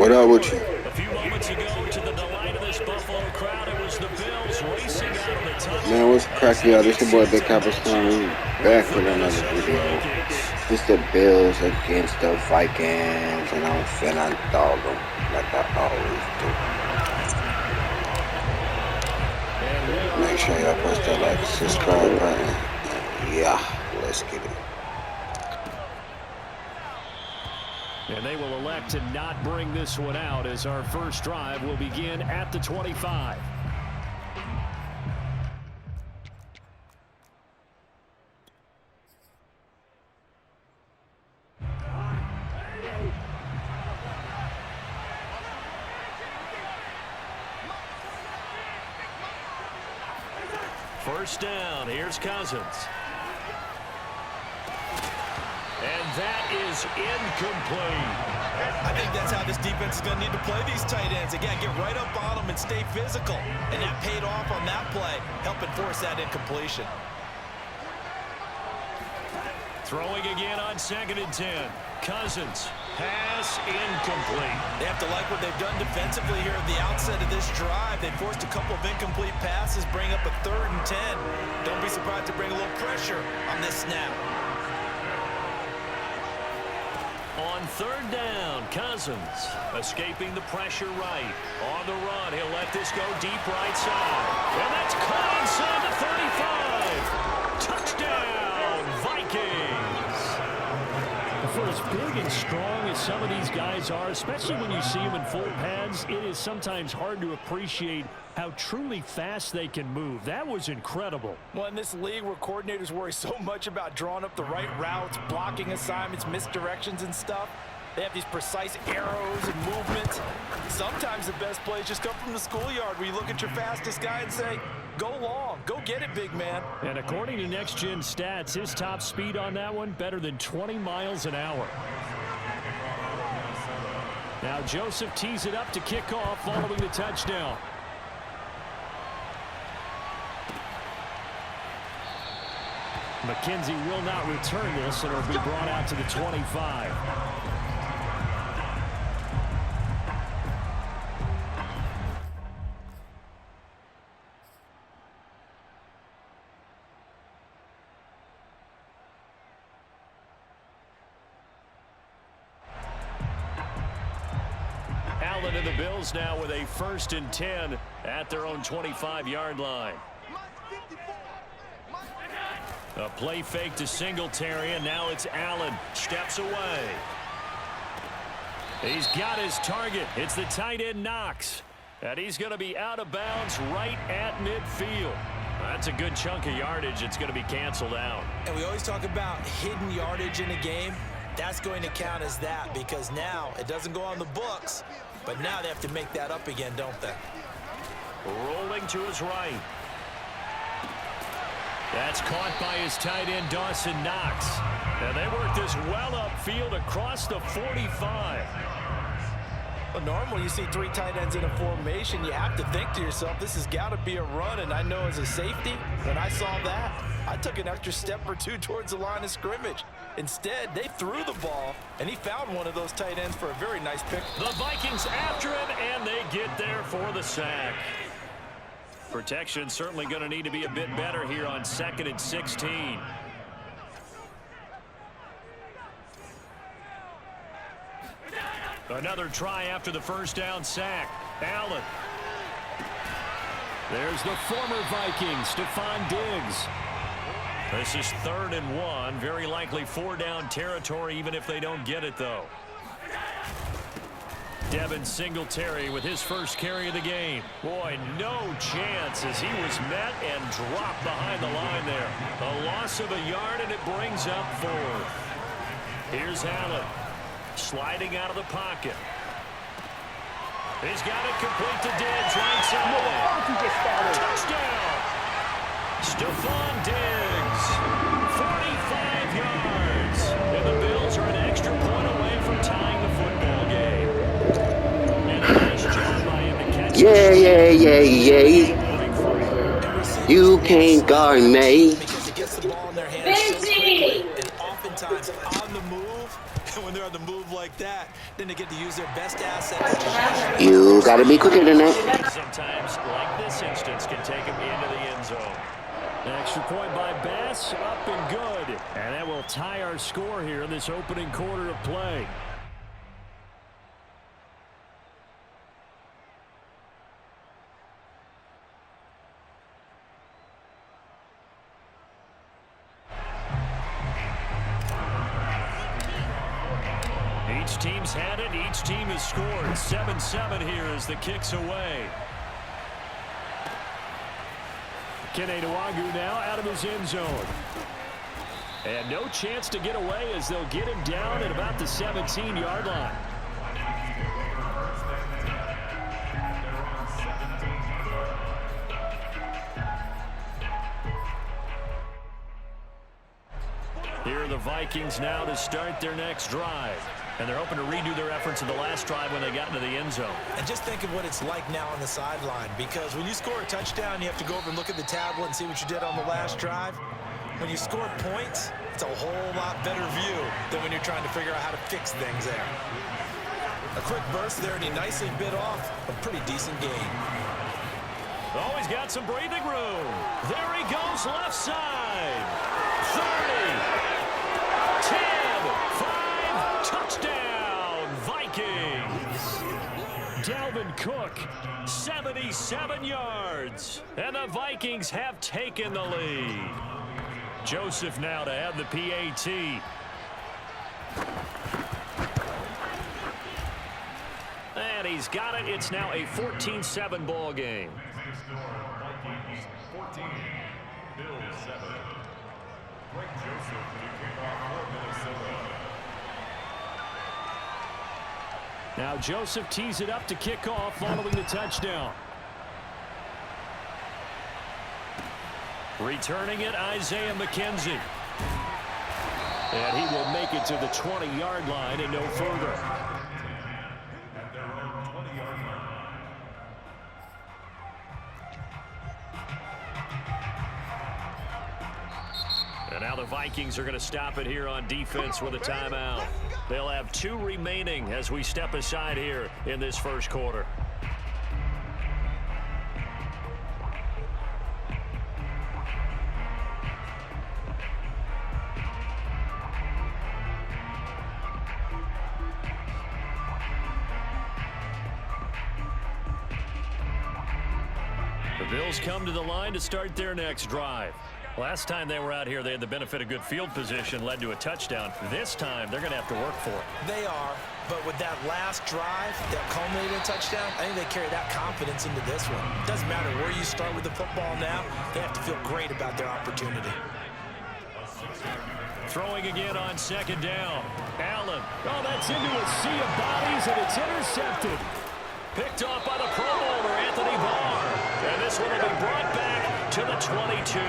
What up with you? A few moments ago, to the delight of this Buffalo crowd, it was the Bills racing out of the tunnel. Man, what's cracking, y'all? This your boy Big Capricorn. We back with another video. This the Bills against the Vikings, and I'm finna dog them like I always do. Make sure y'all press that like and subscribe button. And yeah, let's get it. And they will elect to not bring this one out as our first drive will begin at the 25. First down, here's Cousins. And that is incomplete. I think that's how this defense is going to need to play these tight ends. Again, get right up on them and stay physical. And that paid off on that play, helping force that incompletion. Throwing again on 2nd and 10. Cousins, pass incomplete. They have to like what they've done defensively here at the outset of this drive. They forced a couple of incomplete passes, bring up a 3rd and 10. Don't be surprised to bring a little pressure on this snap. On 3rd down, Cousins escaping the pressure right. On the run, he'll let this go deep right side. And that's caught inside the 35. Touchdown, Vikings. For as big and strong as some of these guys are, especially when you see them in full pads, it is sometimes hard to appreciate how truly fast they can move. That was incredible. Well, in this league where coordinators worry so much about drawing up the right routes, blocking assignments, misdirections and stuff, they have these precise arrows and movements. Sometimes the best plays just come from the schoolyard where you look at your fastest guy and say, go long, go get it, big man. And according to Next Gen Stats, his top speed on that one, better than 20 miles an hour. Now Joseph tees it up to kick off following the touchdown. McKenzie will not return this, and it'll be brought out to the 25. Allen and the Bills now with a 1st and 10 at their own 25-yard line. A play fake to Singletary, and now it's Allen. Steps away. He's got his target. It's the tight end Knox. And he's going to be out of bounds right at midfield. That's a good chunk of yardage. It's going to be canceled out. And we always talk about hidden yardage in a game. That's going to count as that because now it doesn't go on the books, but now they have to make that up again, don't they? Rolling to his right. That's caught by his tight end, Dawson Knox. And they work this well upfield across the 45. Well, normally you see 3 tight ends in a formation. You have to think to yourself, this has got to be a run. And I know as a safety, when I saw that, I took an extra step or 2 towards the line of scrimmage. Instead, they threw the ball, and he found one of those tight ends for a very nice pick. The Vikings after him, and they get there for the sack. Protection certainly going to need to be a bit better here on 2nd and 16. Another try after the first down sack. Allen. There's the former Viking, Stephon Diggs. This is 3rd and 1. Very likely 4-down territory, even if they don't get it, though. Devin Singletary with his first carry of the game. Boy, no chance as he was met and dropped behind the line there. A loss of a yard, and it brings up 4th. Here's Allen. Sliding out of the pocket. He's got it complete to Diggs right side. Touchdown! Stephon Diggs. 45 yards. And the Bills are an extra point away from tying the football game. And a nice job by him to catch You can't guard me. Because it gets the ball in their hands so quickly, and oftentimes on the move. And when they're on the move like that, Then they get to use their best asset, which is You gotta be quicker than that. Sometimes, like this instance, can take him into the end zone. An extra point by Bass, up and good. And that will tie our score here in this opening quarter of play. Each team's had it. Each team has scored. 7-7 here as the kick's away. Kene Nwagu now out of his end zone. And no chance to get away as they'll get him down at about the 17-yard line. Here are the Vikings now to start their next drive. And they're hoping to redo their efforts in the last drive when they got into the end zone. And just think of what it's like now on the sideline, because when you score a touchdown, you have to go over and look at the tablet and see what you did on the last drive. When you score points, it's a whole lot better view than when you're trying to figure out how to fix things there. A quick burst there, and he nicely bit off a pretty decent gain. Oh, he's got some breathing room. There he goes, left side. 30, 10, 5, touchdown, Vikings. Dalvin Cook, 77 yards. And the Vikings have taken the lead. Joseph now to have the PAT. And he's got it. It's now a 14-7 ball game. 14, Bills 7. Greg Joseph kicking off for Minnesota. Now Joseph tees it up to kick off following the touchdown. Returning it, Isaiah McKenzie. And he will make it to the 20-yard line and no further. At their own 20-yard line. And now the Vikings are going to stop it here on defense with a timeout. They'll have 2 remaining as we step aside here in this first quarter. The Bills come to the line to start their next drive. Last time they were out here, they had the benefit of good field position, led to a touchdown. This time, they're going to have to work for it. They are, but with that last drive that culminated in a touchdown, I think they carry that confidence into this one. It doesn't matter where you start with the football now. They have to feel great about their opportunity. Throwing again on second down. Allen. Oh, that's into a sea of bodies, and it's intercepted. Picked off by the Pro Bowler, Anthony Barr. And this one will be brought back to the 22.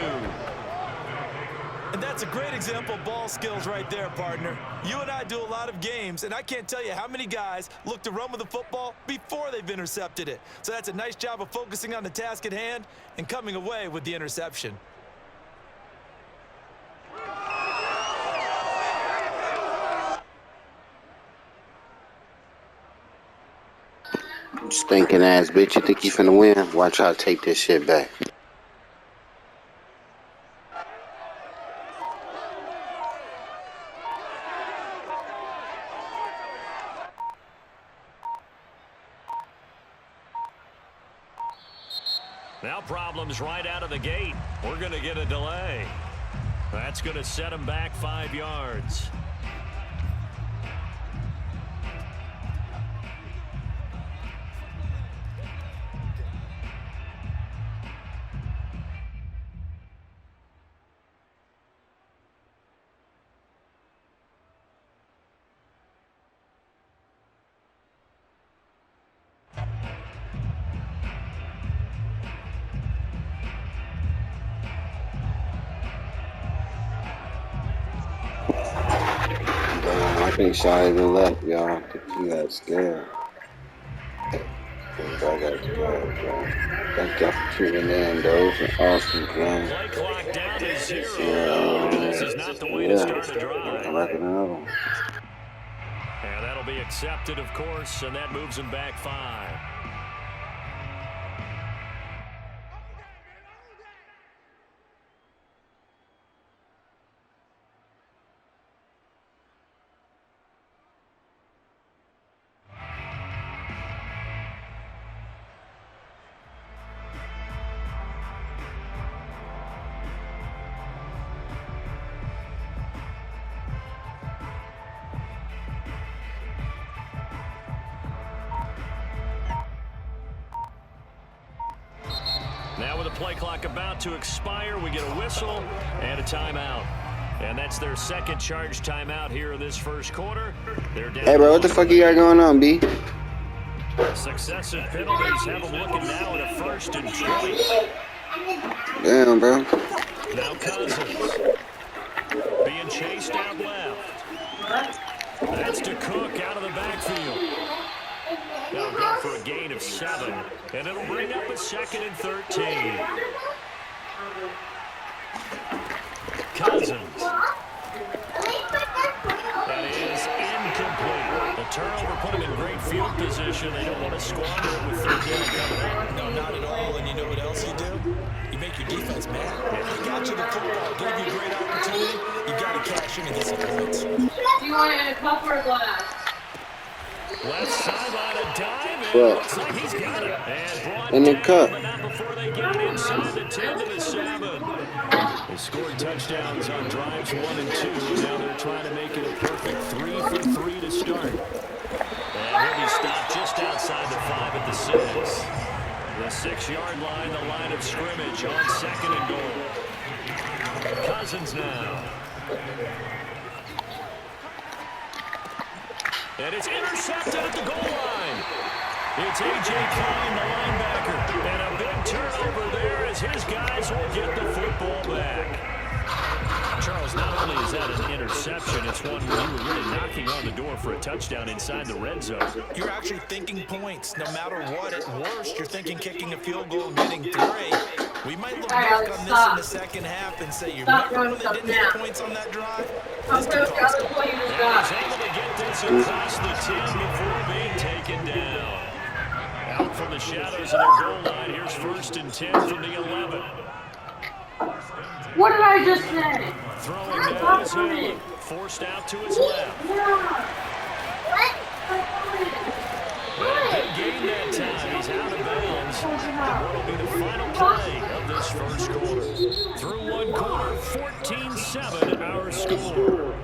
And that's a great example of ball skills right there, partner. You and I do a lot of games, and I can't tell you how many guys look to run with the football before they've intercepted it. So that's a nice job of focusing on the task at hand and coming away with the interception. Stinking ass bitch, you think you finna win? Watch I take this shit back. Now problems right out of the gate. We're going to get a delay. That's going to set them back 5 yards. I think Shy even left, y'all. I think he got scared. I got scared, bro. Thank y'all for tuning in, though. It was an awesome game. Play clock down to 0. This is not the way to start a drive. I reckon another one. And that'll That'll be accepted, of course, and that moves him back 5. Now with the play clock about to expire, we get a whistle and a timeout. And that's their second charge timeout here in this first quarter. They're down. Hey, bro, what the fuck you got going on, B? Successive penalties have them looking now at a 1st and 20. Damn, bro. Now Cousins being chased out left. That's to Cook out of the backfield. They'll go for a gain of 7, and it'll bring up a 2nd and 13. Cousins. That is incomplete. The turnover put him in great field position. They don't want to squander it with 3rd down coming up. No, not at all. And you know what else you do? You make your defense mad. He got you the football, gave you a great opportunity. You got to cash in and get some points. Do you want it in a cup or a glass? Left sideline, a dive, and Bro. looks like he's got it. And brought In the down, cup. but not before they get it inside the 10 to the 7. They scored touchdowns on drives 1 and 2. Now they're trying to make it a perfect 3 for 3 to start. And he'll be stopped just outside the 5 at the 6. The 6-yard line, the line of scrimmage on 2nd and goal. Cousins now. And it's intercepted at the goal line. It's A.J. Klein, the linebacker. And a big turnover there as his guys will get the football back. Charles, not only is that an interception, it's one where you were really knocking on the door for a touchdown inside the red zone. You're actually thinking points. No matter what, at worst, you're thinking kicking a field goal and getting 3. We might look back on this in the second half and say, you remember when they didn't get points on that drive? This could cost them. And he's able to get this across the 10 before being taken down. Out from the shadows of their goal line, here's 1st and 10 from the 11. What did I just say? Throwing down his hand, forced out to his left. And big gain that time. He's out of bounds. And what will be the final play of this first quarter? Through 1 quarter, 14-7 our score.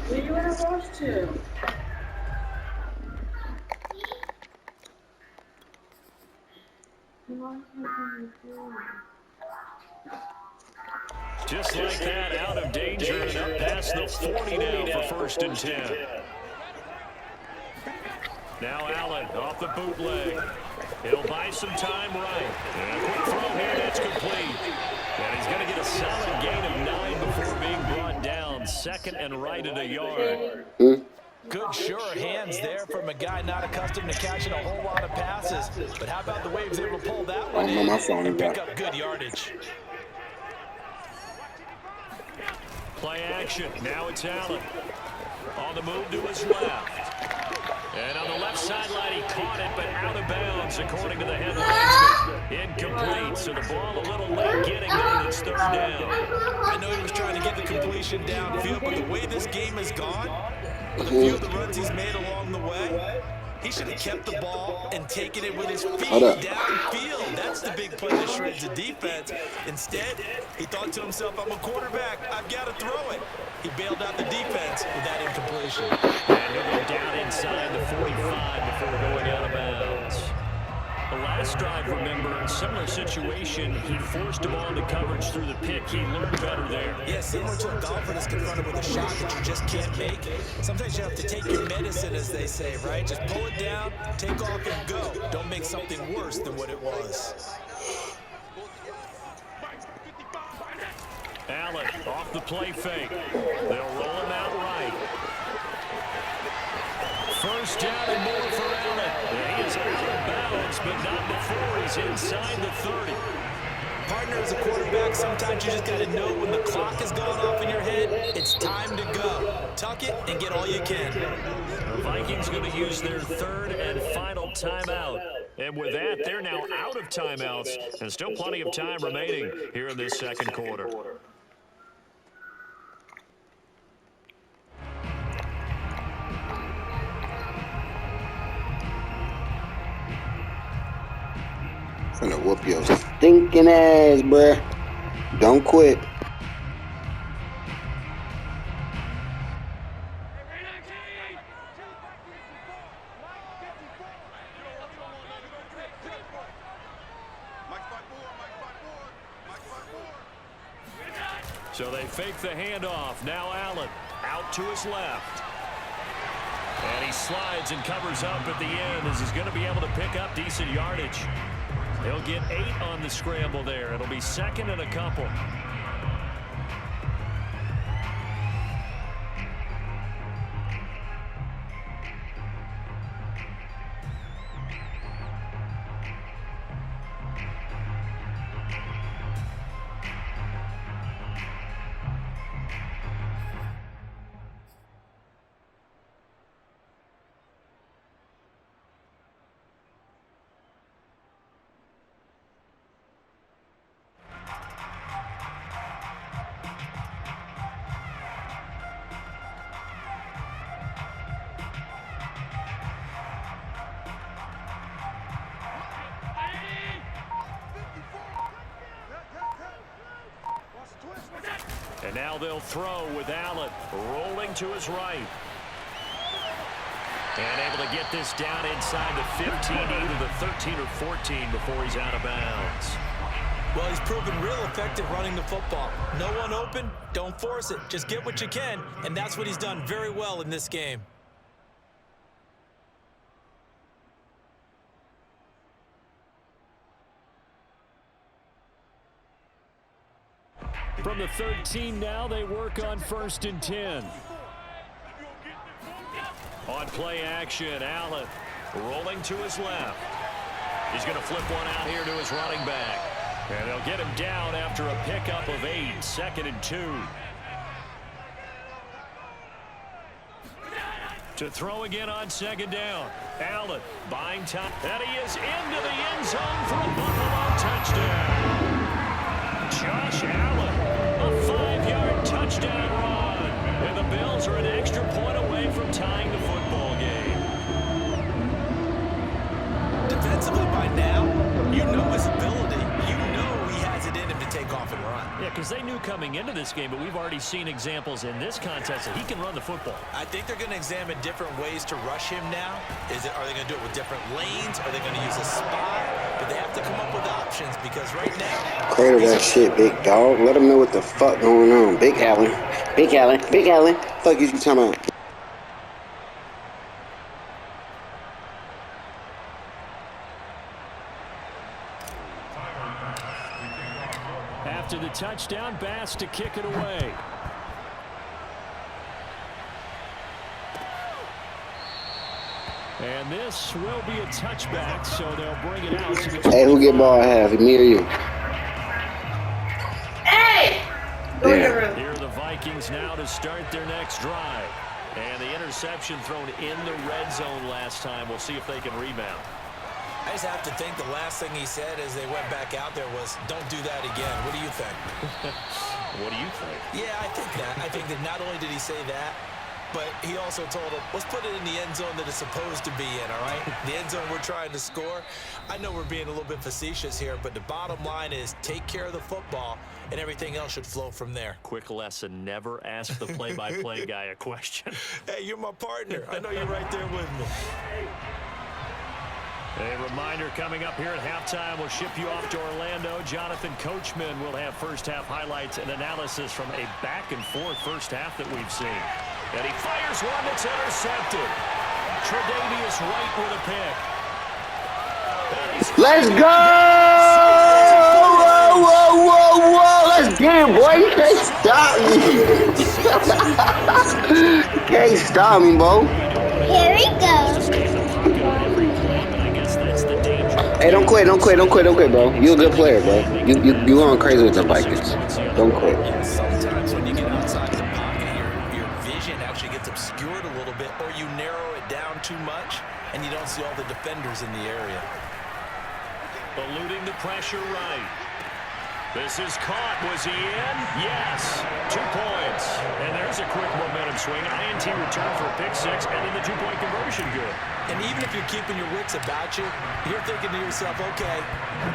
Were you in a rush to? Just like that, out of danger and up past the 40 now for 1st and 10. Now Allen off the bootleg. He'll buy some time right. And a quick throw here, that's complete. And he's going to get a solid gain of 9 before being brought down. 2nd and right at a yard. Good, sure hands there from a guy not accustomed to catching a whole lot of passes. But how about the way he was able to pull that one in and pick up good yardage? Play action. Now it's Allen. On the move to his left. And on the left sideline, he caught it, but out of bounds, according to the headlinesman. Incomplete, so the ball a little late getting there, and it's 3rd down. I know he was trying to get the completion downfield, but the way this game has gone, with a few of the runs he's made along the way, he should have kept the ball and taken it with his feet downfield. That's the big play that shreds the defense. Instead, he thought to himself, I'm a quarterback, I've got to throw it. He bailed out the defense with that incompletion. And he'll go down inside the 45 before going out of bounds. The last drive, remember, similar situation. He forced a ball into coverage through the pick. He learned better there. Yeah, similar to a golfer that's confronted with a shot that you just can't make. Sometimes you have to take your medicine, as they say, right? Just pull it down, take off, and go. Don't make something worse than what it was. Allen off the play fake. They'll roll him out right. 1st down and more for Allen. He is out of bounds, but not before he's inside the 30. Partner, as a quarterback, sometimes you just got to know when the clock is going off in your head, it's time to go. Tuck it and get all you can. The Vikings going to use their third and final timeout. And with that, they're now out of timeouts, and still plenty of time remaining here in this second quarter. Finna whoop your stinking ass, bruh. Don't quit. So they fake the handoff. Now Allen out to his left. And he slides and covers up at the end as he's going to be able to pick up decent yardage. He'll get 8 on the scramble there. It'll be second and a couple. And now they'll throw with Allen rolling to his right. And able to get this down inside the 15, either the 13 or 14 before he's out of bounds. Well, he's proven real effective running the football. No one open, don't force it. Just get what you can, and that's what he's done very well in this game. From the 13 now, they work on 1st and 10. On play action, Allen rolling to his left. He's going to flip one out here to his running back. And they'll get him down after a pickup of 8, 2nd and 2. To throw again on 2nd down. Allen buying time. And he is into the end zone for a Buffalo touchdown. Josh Allen, a 5-yard touchdown run. And the Bills are an extra point away from tying the football game. Defensively by now, you know his ability. You know he has it in him to take off and run. Yeah, because they knew coming into this game, but we've already seen examples in this contest that he can run the football. I think they're going to examine different ways to rush him now. Are they going to do it with different lanes? Are they going to use a spy? But they have to come up with options because right now... Cradle that shit, big dog. Let them know what the fuck going on. Big Allen. Big Allen. Big Allen. Fuck is you talking about? After the touchdown, Bass to kick it away. And this will be a touchback, so they'll bring it out. Hey, who get ball half? Me or you? Hey! Go in your room. Here are the Vikings now to start their next drive. And the interception thrown in the red zone last time. We'll see if they can rebound. I just have to think the last thing he said as they went back out there was, don't do that again. What do you think? What do you think? Yeah, I think that. I think that not only did he say that, but he also told him, let's put it in the end zone that it's supposed to be in, all right? The end zone we're trying to score. I know we're being a little bit facetious here, but the bottom line is take care of the football, and everything else should flow from there. Quick lesson, never ask the play-by-play guy a question. Hey, you're my partner. I know you're right there with me. A reminder coming up here at halftime, we'll ship you off to Orlando. Jonathan Coachman will have first-half highlights and analysis from a back-and-forth first half that we've seen. And he fires one that's intercepted. Tre'Davious White with a pick. Let's go! Whoa, whoa, whoa, whoa! Let's get it, boy! You can't stop me! Can't stop me, bro! Here we go. Hey, don't quit, bro. You a good player, bro. You going crazy with the Vikings. Don't quit. Yeah, sometimes when you get outside the pocket, your vision actually gets obscured a little bit, or you narrow it down too much, and you don't see all the defenders in the area. Eluding the pressure right. This is caught. Was he in? Yes. 2 points. And there's a quick momentum swing. INT return for a pick 6, and then the 2-point conversion good. And even if you're keeping your wits about you, you're thinking to yourself, okay,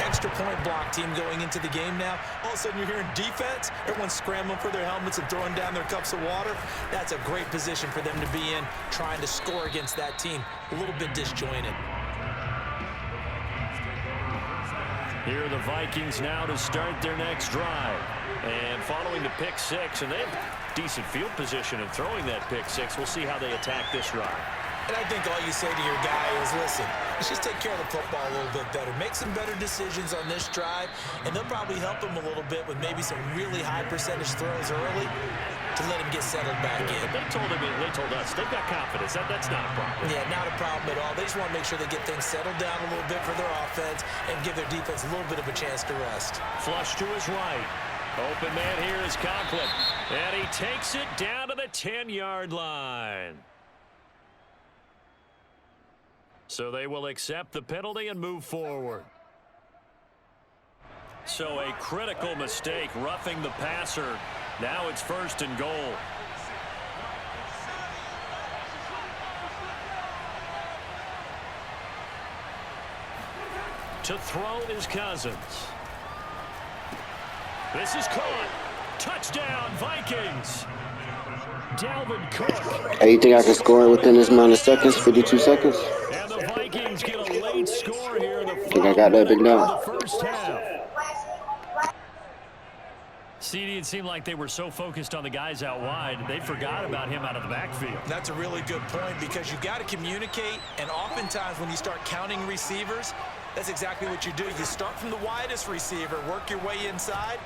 extra point block team going into the game now. All of a sudden you're hearing defense. Everyone's scrambling for their helmets and throwing down their cups of water. That's a great position for them to be in, trying to score against that team. A little bit disjointed. Here are the Vikings now to start their next drive. And following the pick 6, and they have decent field position in throwing that pick 6. We'll see how they attack this drive. And I think all you say to your guy is, listen, let's just take care of the football a little bit better. Make some better decisions on this drive, and they'll probably help him a little bit with maybe some really high percentage throws early to let him get settled back in. But they told us they've got confidence. That's not a problem. Yeah, not a problem at all. They just want to make sure they get things settled down a little bit for their offense and give their defense a little bit of a chance to rest. Flush to his right. Open man here is Conklin. And he takes it down to the 10-yard line. So they will accept the penalty and move forward. So a critical mistake, roughing the passer. Now it's 1st and goal. To throw is Cousins. This is caught. Touchdown, Vikings. Dalvin Cook. Hey, you think I can score it within this amount of seconds? 52 seconds? And the Vikings get a late score here. Think I got that big down? The first half. CD, it seemed like they were so focused on the guys out wide, they forgot about him out of the backfield. That's a really good point because you got to communicate, and oftentimes when you start counting receivers, that's exactly what you do. You start from the widest receiver, work your way inside.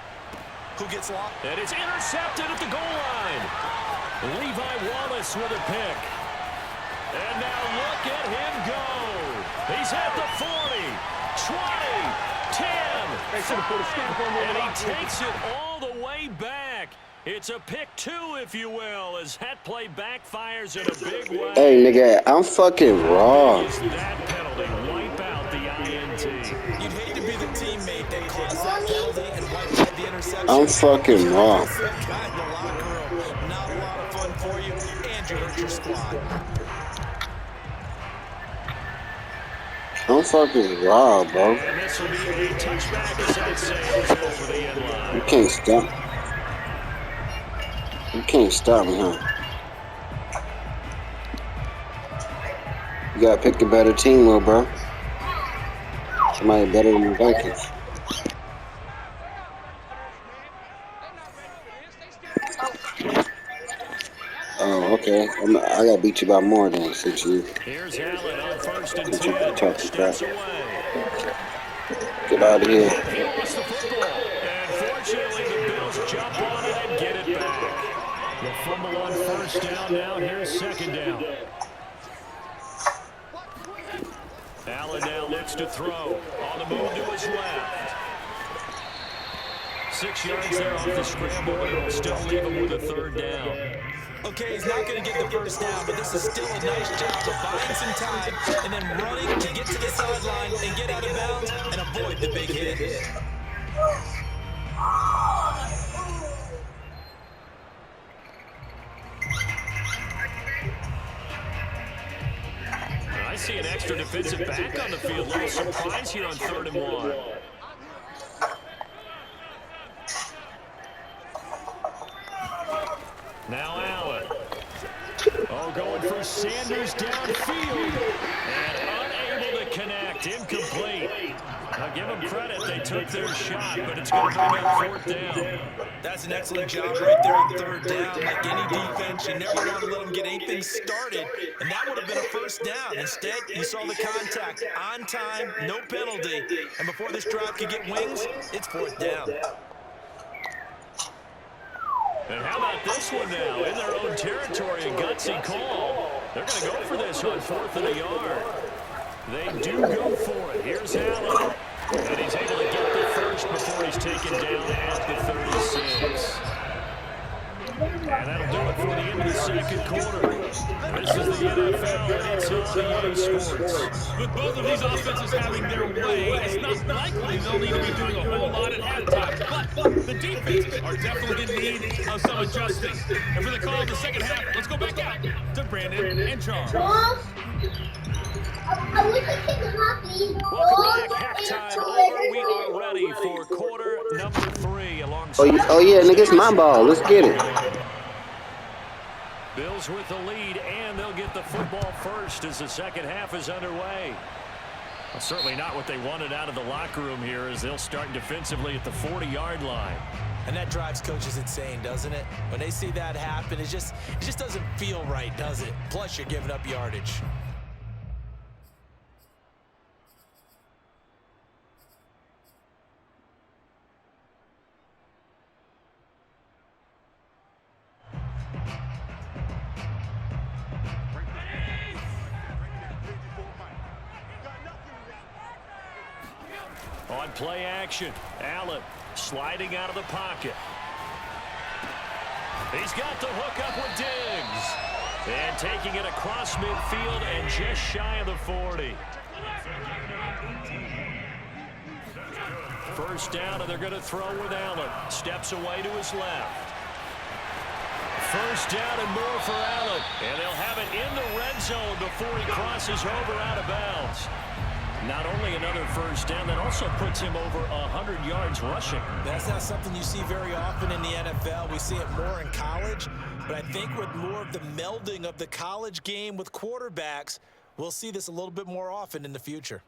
Who gets lost? And it's intercepted at the goal line. Levi Wallace with a pick. And now look at him go. He's at the 40, 20, 10, and he takes it all the way back. It's a pick 2, if you will, as that play backfires in a big way. Hey, nigga, I'm fucking raw. That penalty wipe out the INT. You'd hate to be the teammate that caused that penalty and wiped out the interception. I'm fucking raw. That guy in the locker room. Not a lot of fun for you, and you hurt your squad. I'm fucking raw, bro. And this will be a touchback as it sails over the end line. You can't stop. You can't stop me, huh? You gotta pick a better team, little bro. Somebody better than the Vikings. Oh, okay. I gotta beat you by more than since you. Here's Allen on 1st and 10. Talk to crap. Steps away. Get out of here. He lost the football. And fortunately, the Bills jump on it and get it back. The fumble on 1st down now. Here's 2nd down. Allen now looks to throw. On the move to his left. 6 yards there off the scramble, but it'll still leave him with a 3rd down. Okay, he's not going to get the first down, but this is still a nice job of buying some time and then running to get to the sideline and get out of bounds and avoid the big hit. I see an extra defensive back on the field. Little surprise here on 3rd and 1. Now Allen. Oh, going for Sanders downfield. And unable to connect. Incomplete. Now give them credit. They took their shot, but it's going to bring up 4th down. That's an excellent job right there on 3rd down. Like any defense, you never want to let them get anything started. And that would have been a first down. Instead, you saw the contact on time, no penalty. And before this drive could get wings, it's 4th down. And how about this one now? In their own territory, a gutsy call. They're going to go for this on 4th and a yard. They do go for it. Here's Allen. And he's able to get the first before he's taken down at the 36. And that'll do it for the end of the second quarter. This is the NFL, and it's on EA Sports. With both of these offenses having their way, it's not likely they'll need to be doing a whole lot at halftime. But the defenses are definitely in need of some adjusting. And for the call of the second half, let's go back out to Brandon and Charles. Welcome back. Halftime over. We are ready for quarter number 3 alongside. Oh yeah, nigga, it's my ball. Let's get it. Bills with the lead, and they'll get the football first as the second half is underway. Well, certainly not what they wanted out of the locker room here as they'll start defensively at the 40-yard line. And that drives coaches insane, doesn't it? When they see that happen, it just doesn't feel right, does it? Plus, you're giving up yardage. On play action, Allen sliding out of the pocket. He's got the hook up with Diggs. And taking it across midfield and just shy of the 40. First down, and they're going to throw with Allen. Steps away to his left. First down and more for Allen. And they'll have it in the red zone before he crosses over out of bounds. Not only another first down, that also puts him over 100 yards rushing. That's not something you see very often in the NFL. We see it more in college. But I think with more of the melding of the college game with quarterbacks, we'll see this a little bit more often in the future.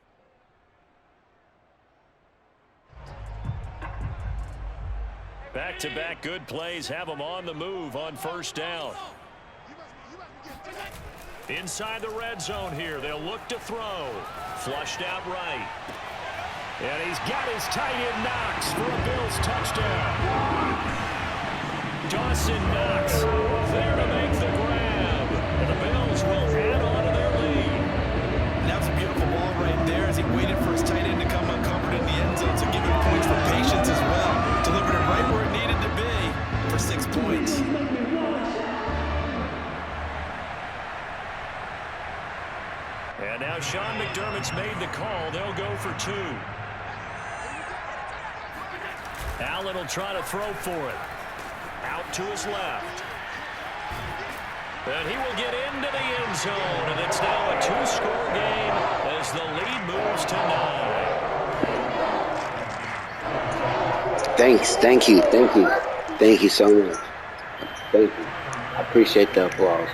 Back-to-back good plays have them on the move on first down. Inside the red zone here, they'll look to throw. Flushed out right. And he's got his tight end Knox for a Bills touchdown. Dawson Knox there to make the grab. And the Bills will add on to their lead. And that was a beautiful ball right there as he waited for his tight end to come uncovered in the end zone. So give him points for patience as well. Delivered it right where it needed to be for 6 points. And now Sean McDermott's made the call. They'll go for 2. Allen will try to throw for it. Out to his left. And he will get into the end zone. And it's now a 2-score game as the lead moves to 9. Thanks. Thank you. Thank you so much. Thank you. I appreciate the applause.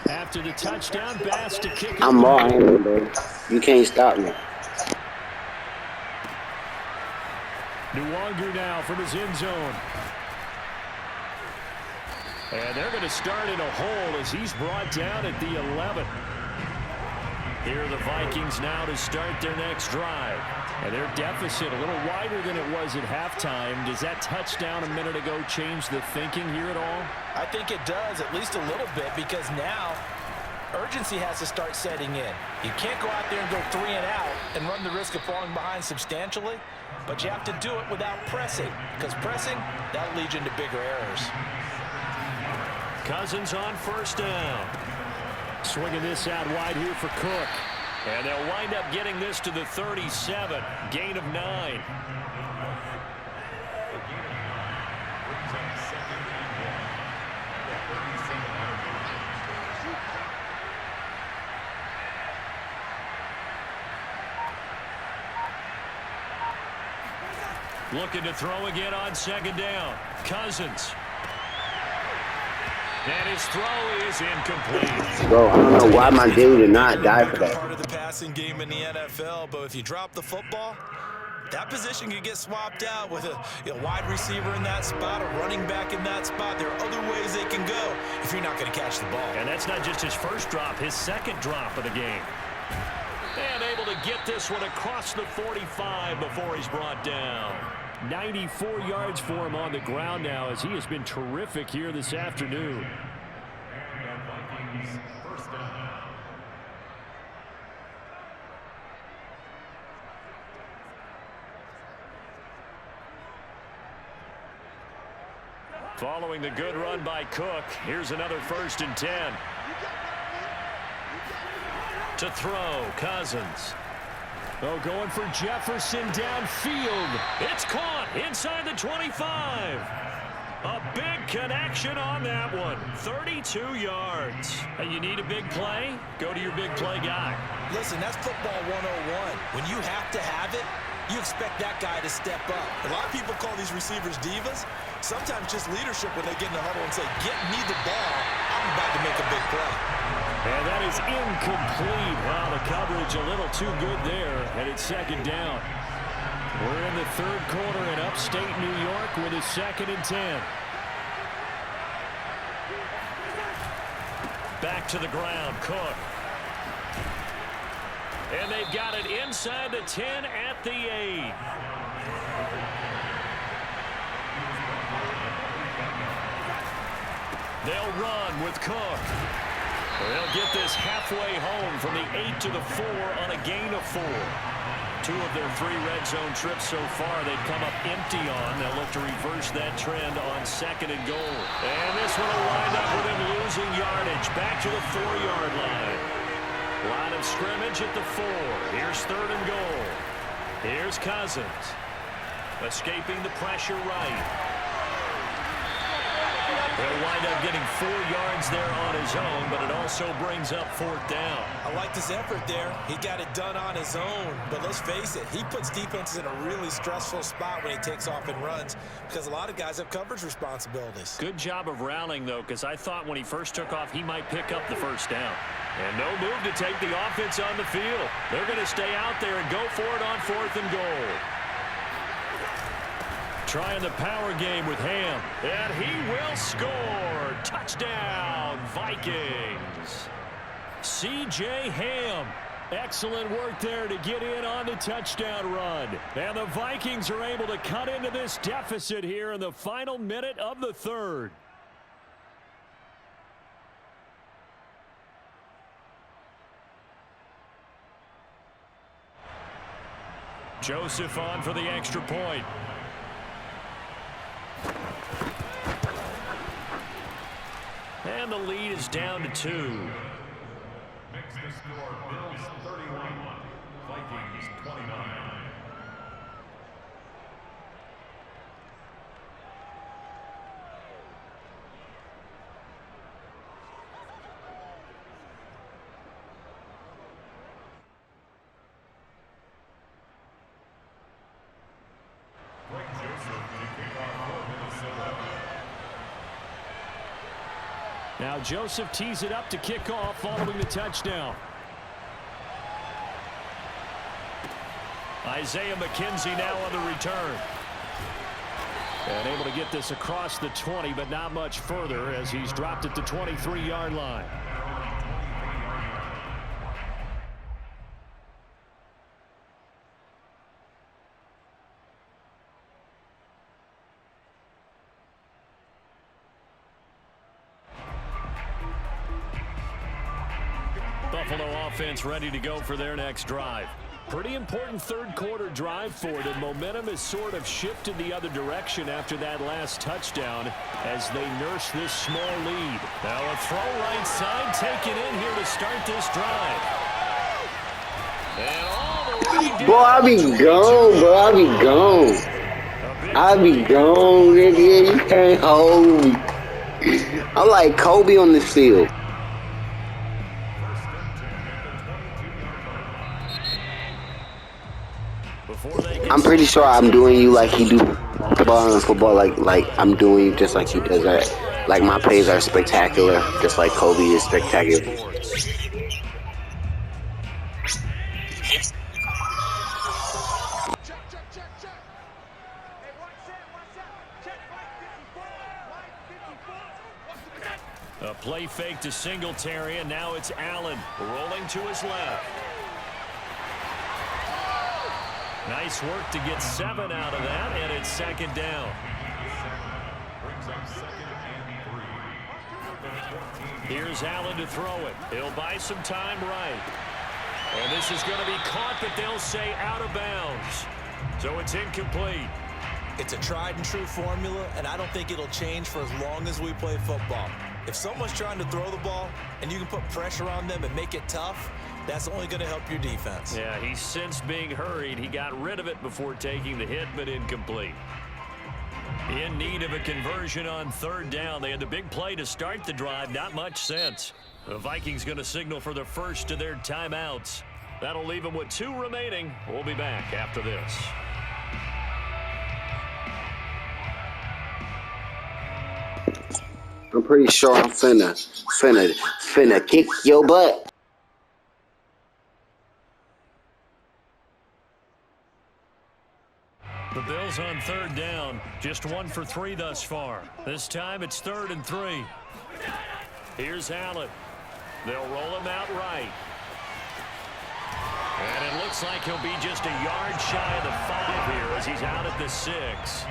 After the touchdown, Bass to kick it. I'm balling, bro. You can't stop me. Nwangu now from his end zone. And they're going to start in a hole as he's brought down at the 11. Here are the Vikings now to start their next drive. And their deficit a little wider than it was at halftime. Does that touchdown a minute ago change the thinking here at all? I think it does, at least a little bit, because now urgency has to start setting in. You can't go out there and go 3 and out and run the risk of falling behind substantially, but you have to do it without pressing, because pressing, that'll lead you into bigger errors. Cousins on first down. Swinging this out wide here for Cook. And they'll wind up getting this to the 37. Gain of 9. Looking to throw again on second down. Cousins. And his throw is incomplete. Bro, I don't know why my dude did not die for that. Part of the passing game in the NFL, but if you drop the football, that position could get swapped out with a wide receiver in that spot, a running back in that spot. There are other ways they can go if you're not going to catch the ball. And that's not just his first drop, his second drop of the game. And able to get this one across the 45 before he's brought down. 94 yards for him on the ground now as he has been terrific here this afternoon. Vikings, first down. Following the good run by Cook, here's another 1st and 10. To throw, Cousins. Oh, going for Jefferson downfield. It's caught inside the 25. A big connection on that one. 32 yards. Hey, you need a big play? Go to your big play guy. Listen, that's football 101. When you have to have it, you expect that guy to step up. A lot of people call these receivers divas. Sometimes just leadership when they get in the huddle and say, get me the ball, I'm about to make a big play. And that is incomplete. Wow, the coverage a little too good there, and it's 2nd down. We're in the 3rd quarter in upstate New York with a 2nd and 10. Back to the ground, Cook. And they've got it inside the 10 at the 8. They'll run with Cook. They'll get this halfway home from the 8 to the 4 on a gain of 4. 2 of their 3 red zone trips so far they've come up empty on. They'll look to reverse that trend on 2nd and goal. And this one will wind up with him losing yardage back to the 4-yard line. Line of scrimmage at the 4. Here's 3rd and goal. Here's Cousins. Escaping the pressure right. He'll wind up getting 4 yards there on his own, but it also brings up 4th down. I liked his effort there. He got it done on his own. But let's face it, he puts defenses in a really stressful spot when he takes off and runs because a lot of guys have coverage responsibilities. Good job of rallying, though, because I thought when he first took off, he might pick up the 1st down. And no move to take the offense on the field. They're going to stay out there and go for it on 4th and goal. Trying the power game with Ham. And he will score. Touchdown, Vikings. C.J. Ham. Excellent work there to get in on the touchdown run. And the Vikings are able to cut into this deficit here in the final minute of the 3rd. Joseph on for the extra point. And the lead is down to 2. Makes the score Bills 31, Vikings 29. Greg Joseph to kick off for Minnesota. Now Joseph tees it up to kick off following the touchdown. Isaiah McKenzie now on the return. And able to get this across the 20, but not much further as he's dropped at the 23-yard line. Buffalo offense ready to go for their next drive. Pretty important 3rd quarter drive for them. Momentum has sort of shifted the other direction after that last touchdown as they nurse this small lead. Now a throw right side taken in here to start this drive. And all the way down. Boy, I be gone, bro. I be gone. I be gone, nigga. You can't hold me. I'm like Kobe on this field. I'm pretty sure I'm doing you like he do basketball and football, like I'm doing you just like he does that. Like my plays are spectacular, just like Kobe is spectacular. A play fake to Singletary, and now it's Allen rolling to his left. Nice work to get 7 out of that, and it's 2nd down. Brings up 2nd and 3. Here's Allen to throw it. He'll buy some time right. And this is going to be caught, but they'll say out of bounds. So it's incomplete. It's a tried and true formula, and I don't think it'll change for as long as we play football. If someone's trying to throw the ball and you can put pressure on them and make it tough, that's only going to help your defense. Yeah, he's since being hurried. He got rid of it before taking the hit, but incomplete. In need of a conversion on third down. They had the big play to start the drive. Not much sense. The Vikings going to signal for the first of their timeouts. That'll leave them with 2 remaining. We'll be back after this. I'm pretty sure I'm finna kick your butt. The Bills on third down. Just 1 for 3 thus far. This time it's 3rd and 3. Here's Allen. They'll roll him out right. And it looks like he'll be just a yard shy of the 5 here as he's out at the 6.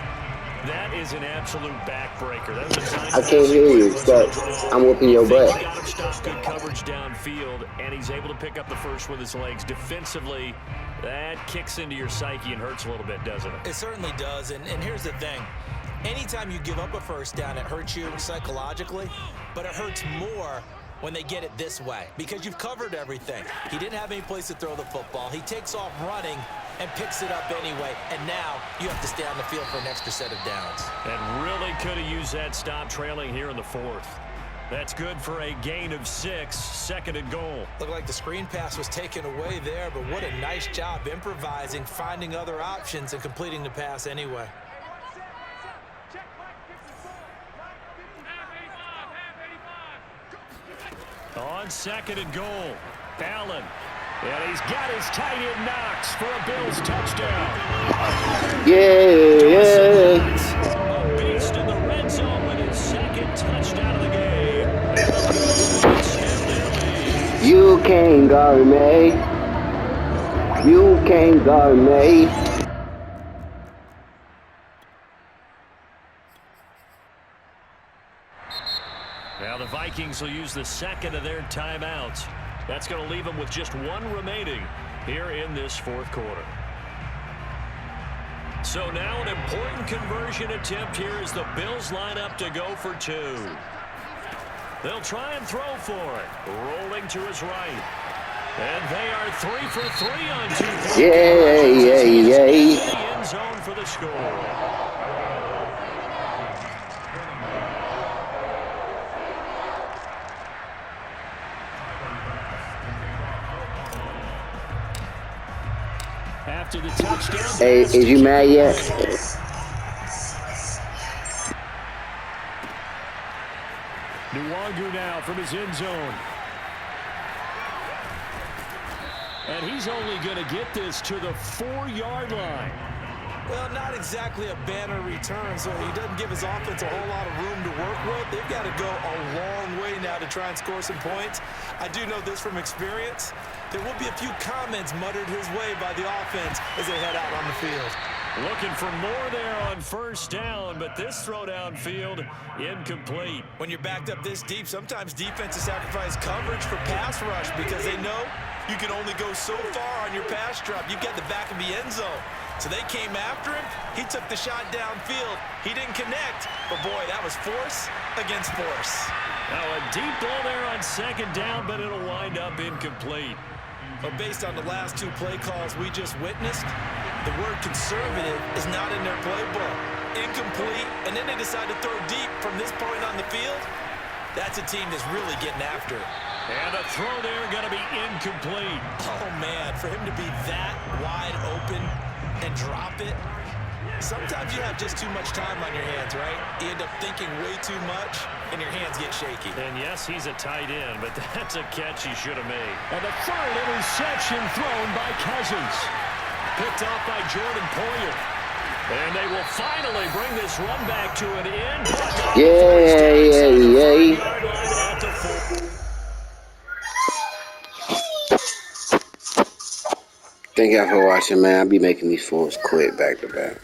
That is an absolute backbreaker. That was a time I can't hear you, but I'm whooping your butt. He got him stopped, good coverage downfield, and he's able to pick up the first with his legs. Defensively, that kicks into your psyche and hurts a little bit, doesn't it? It certainly does, and here's the thing. Anytime you give up a first down, it hurts you psychologically, but it hurts more when they get it this way because you've covered everything. He didn't have any place to throw the football. He takes off running and picks it up anyway, and now you have to stay on the field for an extra set of downs. And really could have used that stop trailing here in the 4th. That's good for a gain of 6, 2nd and goal. Looked like the screen pass was taken away there, but what a nice job improvising, finding other options, and completing the pass anyway. On 2nd and goal, Allen. And he's got his tight end Knox for a Bills touchdown. Yeah. A beast in the red zone with his 2nd touchdown of the game. You can't guard me. You can't guard me. Now the Vikings will use the 2nd of their timeouts. That's going to leave them with just 1 remaining here in this 4th quarter. So now an important conversion attempt here as the Bills line up to go for 2. They'll try and throw for it. Rolling to his right. And they are 3 for 3 on 2. Yay. The end zone for the score. After the touchdown. Hey, is you mad yet? Nwangu now from his end zone. And he's only going to get this to the 4-yard line. Well, not exactly a banner return, so he doesn't give his offense a whole lot of room to work with. They've got to go a long way now to try and score some points. I do know this from experience. There will be a few comments muttered his way by the offense as they head out on the field. Looking for more there on first down, but this throw downfield incomplete. When you're backed up this deep, sometimes defenses sacrifice coverage for pass rush because they know you can only go so far on your pass drop. You've got the back of the end zone. So they came after him. He took the shot downfield. He didn't connect, but boy, that was force against force. Now a deep ball there on 2nd down, but it'll wind up incomplete. But based on the last 2 play calls we just witnessed, the word conservative is not in their playbook. Incomplete, and then they decide to throw deep from this point on the field. That's a team that's really getting after it. And a throw there going to be incomplete. Oh, man, for him to be that wide open and drop it. Sometimes you have just too much time on your hands, right? You end up thinking way too much, and your hands get shaky. And yes, he's a tight end, but that's a catch he should have made. And the 3rd interception thrown by Cousins. Picked off by Jordan Poyer. And they will finally bring this run back to an end. Yay. Thank y'all for watching, man. I'll be making these fools quit back to back.